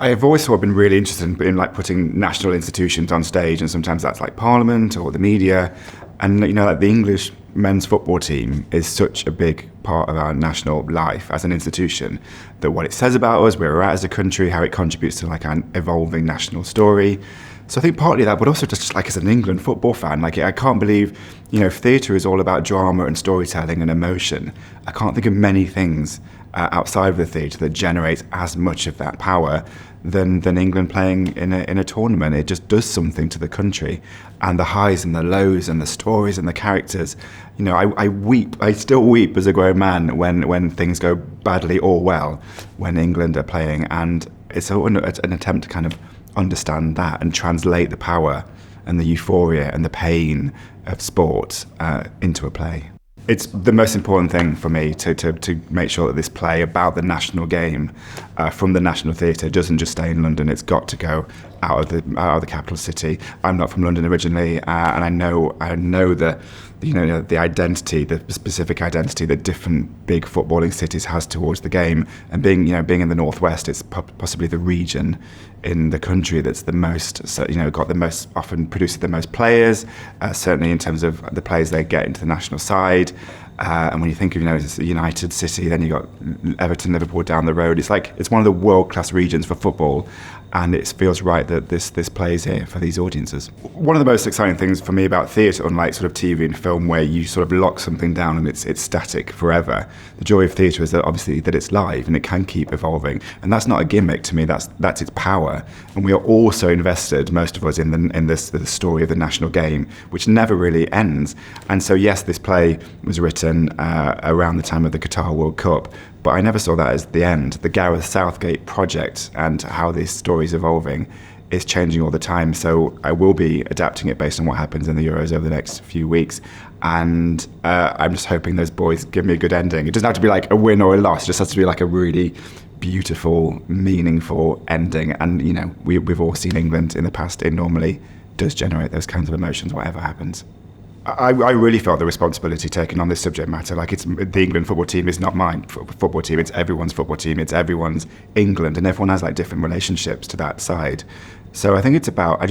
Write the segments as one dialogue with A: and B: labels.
A: I've always sort of been really interested in like putting national institutions on stage, and sometimes that's like Parliament or the media. And like the English men's football team is such a big part of our national life as an institution, that what it says about us, where we're at as a country, how it contributes to like an evolving national story. So I think partly that, but also just like as an England football fan, like I can't believe, if theatre is all about drama and storytelling and emotion, I can't think of many things outside of the theatre that generates as much of that power than England playing in a tournament. It just does something to the country, and the highs and the lows and the stories and the characters. I weep. I still weep as a grown man when things go badly or well when England are playing, and it's an attempt to kind of understand that and translate the power and the euphoria and the pain of sport into a play. It's the most important thing for me to make sure that this play about the national game from the National Theatre doesn't just stay in London. It's got to go out of the capital city. I'm not from London originally, and I know the identity, the specific identity that different big footballing cities has towards the game. And being in the Northwest, it's possibly the region in the country that's the most, got the most, often produces the most players, certainly in terms of the players they get into the national side. And when you think of, it's a United City, then you got Everton, Liverpool down the road. It's one of the world-class regions for football, and it feels right that this plays here for these audiences. One of the most exciting things for me about theatre, unlike sort of TV and film where you sort of lock something down and it's static forever, the joy of theatre is that obviously that it's live and it can keep evolving, and that's not a gimmick to me. That's its power, and we are also invested, most of us, in the story of the national game, which never really ends. And so yes, this play was written around the time of the Qatar World Cup, but I never saw that as the end. The Gareth Southgate project and how this story is evolving is changing all the time. So I will be adapting it based on what happens in the Euros over the next few weeks. And I'm just hoping those boys give me a good ending. It doesn't have to be like a win or a loss. It just has to be like a really beautiful, meaningful ending. And, we've all seen England in the past. It normally does generate those kinds of emotions, whatever happens. I really felt the responsibility taken on this subject matter. Like, it's the England football team is not mine football team. It's everyone's football team. It's everyone's England, and everyone has like different relationships to that side. So I think it's about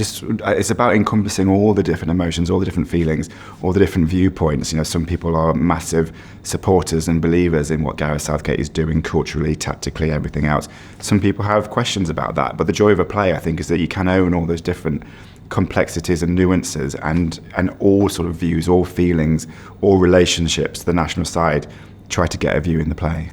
A: encompassing all the different emotions, all the different feelings, all the different viewpoints. Some people are massive supporters and believers in what Gareth Southgate is doing culturally, tactically, everything else. Some people have questions about that. But the joy of a play, I think, is that you can own all those different complexities and nuances and all sort of views, all feelings, all relationships. The national side try to get a view in the play.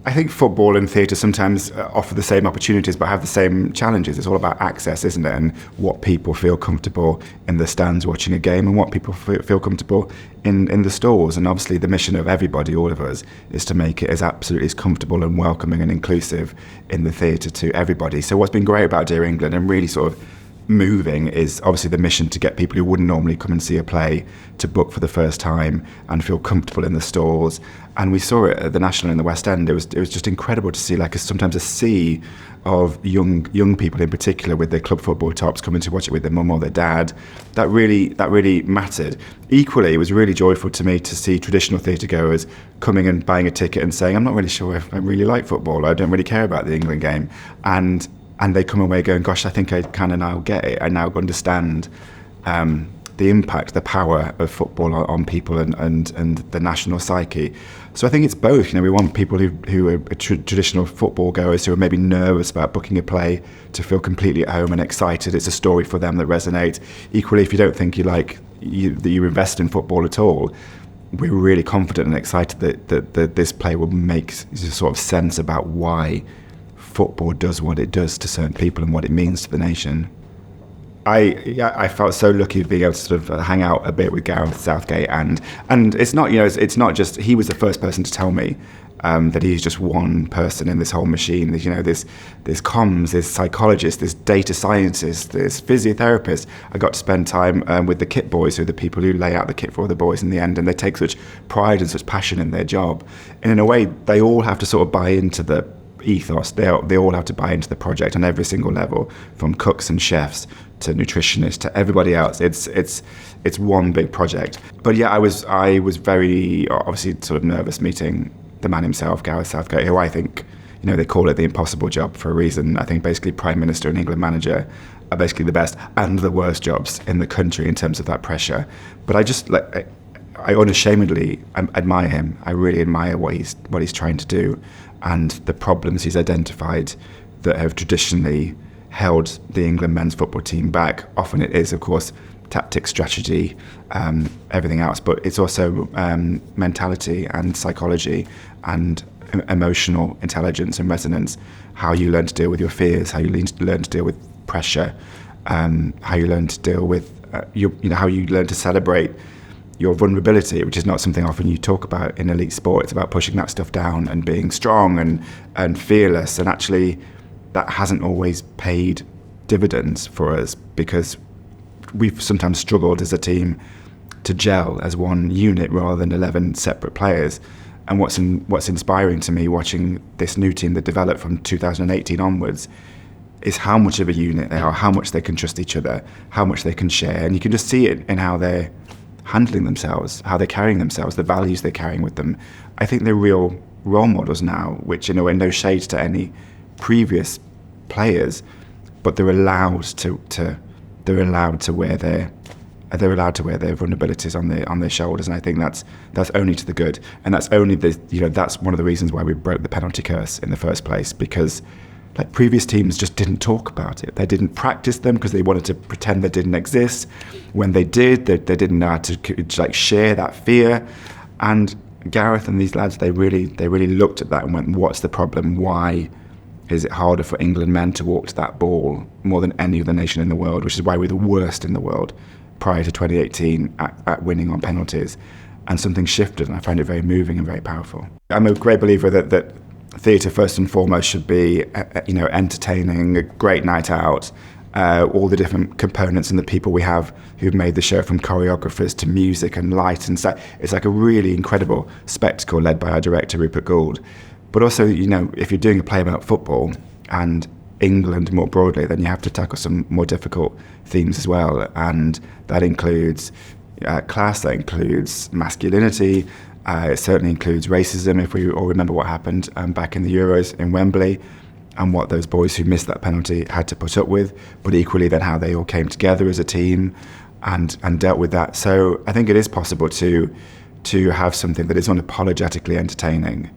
A: I think football and theatre sometimes offer the same opportunities but have the same challenges. It's all about access, isn't it? And what people feel comfortable in the stands watching a game and what people feel comfortable in the stalls. And obviously the mission of everybody, all of us, is to make it as absolutely as comfortable and welcoming and inclusive in the theatre to everybody. So what's been great about Dear England and really sort of moving is obviously the mission to get people who wouldn't normally come and see a play to book for the first time and feel comfortable in the stalls. And we saw it at the National in the West End. It was just incredible to see sometimes a sea of young people in particular with their club football tops coming to watch it with their mum or their dad. That really mattered. Equally, it was really joyful to me to see traditional theatre goers coming and buying a ticket and saying, I'm not really sure if I really like football. I don't really care about the England game. And they come away going, gosh, I think I kind of now get it. I now understand the impact, the power of football on people and the national psyche. So I think it's both. We want people who are traditional football goers who are maybe nervous about booking a play to feel completely at home and excited. It's a story for them that resonates. Equally, if you don't think that you invest in football at all, we're really confident and excited that this play will make sort of sense about why football does what it does to certain people and what it means to the nation. I felt so lucky being able to sort of hang out a bit with Gareth Southgate, and it's not it's not just he was the first person to tell me that he's just one person in this whole machine. There's comms, there's psychologists, there's data scientists, there's physiotherapists. I got to spend time with the kit boys, who are the people who lay out the kit for all the boys in the end, and they take such pride and such passion in their job. And in a way, they all have to sort of buy into the ethos. They all have to buy into the project on every single level, from cooks and chefs to nutritionists to everybody else. It's one big project. But yeah, I was very obviously sort of nervous meeting the man himself, Gareth Southgate, who I think they call it the impossible job for a reason. I think basically Prime Minister and England manager are basically the best and the worst jobs in the country in terms of that pressure. But I unashamedly admire him. I really admire what he's trying to do, and the problems he's identified that have traditionally held the England men's football team back. Often it is, of course, tactics, strategy, everything else, but it's also mentality and psychology and emotional intelligence and resonance, how you learn to deal with your fears, how you learn to deal with pressure, how you learn to deal with how you learn to celebrate your vulnerability, which is not something often you talk about in elite sport. It's about pushing that stuff down and being strong and fearless, and actually that hasn't always paid dividends for us, because we've sometimes struggled as a team to gel as one unit rather than 11 separate players. And what's inspiring to me watching this new team that developed from 2018 onwards is how much of a unit they are, how much they can trust each other, how much they can share. And you can just see it in how they're handling themselves, how they're carrying themselves, the values they're carrying with them. I think they're real role models now, which, no shade to any previous players, but they're allowed to wear their vulnerabilities on their shoulders, and I think that's only to the good, and that's one of the reasons why we broke the penalty curse in the first place, because previous teams just didn't talk about it. They didn't practice them because they wanted to pretend they didn't exist. When they did, they didn't know how to share that fear. And Gareth and these lads, they really looked at that and went, "What's the problem? Why is it harder for England men to walk to that ball more than any other nation in the world?" Which is why we're the worst in the world prior to 2018 at winning on penalties. And something shifted, and I find it very moving and very powerful. I'm a great believer that theatre first and foremost should be entertaining, a great night out, all the different components and the people we have who've made the show, from choreographers to music and light and sound. It's like a really incredible spectacle led by our director Rupert Gould. But also, if you're doing a play about football and England more broadly, then you have to tackle some more difficult themes as well, and that includes class, that includes masculinity. It certainly includes racism, if we all remember what happened back in the Euros in Wembley, and what those boys who missed that penalty had to put up with, but equally then how they all came together as a team and dealt with that. So I think it is possible to have something that is unapologetically entertaining,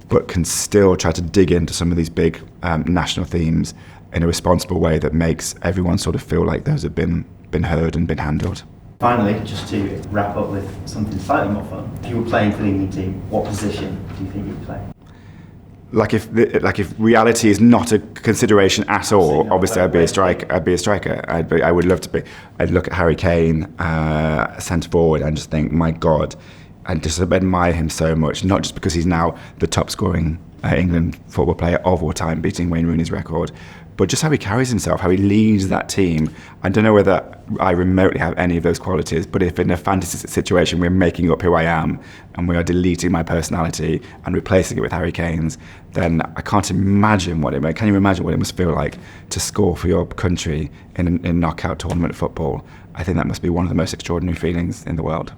A: but can still try to dig into some of these big national themes in a responsible way that makes everyone sort of feel like those have been heard and been handled.
B: Finally, just to wrap up with something slightly more fun, if you were playing for the England team, what position do you think you'd play?
A: If reality is not a consideration at all, obviously I'd be a striker. I would love to be. I'd look at Harry Kane, centre forward, and just think, my God, and just admire him so much. Not just because he's now the top scoring England football player of all time, beating Wayne Rooney's record, but just how he carries himself, how he leads that team. I don't know whether I remotely have any of those qualities, but if in a fantasy situation we're making up who I am and we are deleting my personality and replacing it with Harry Kane's, then I can't imagine can you imagine what it must feel like to score for your country in knockout tournament football? I think that must be one of the most extraordinary feelings in the world.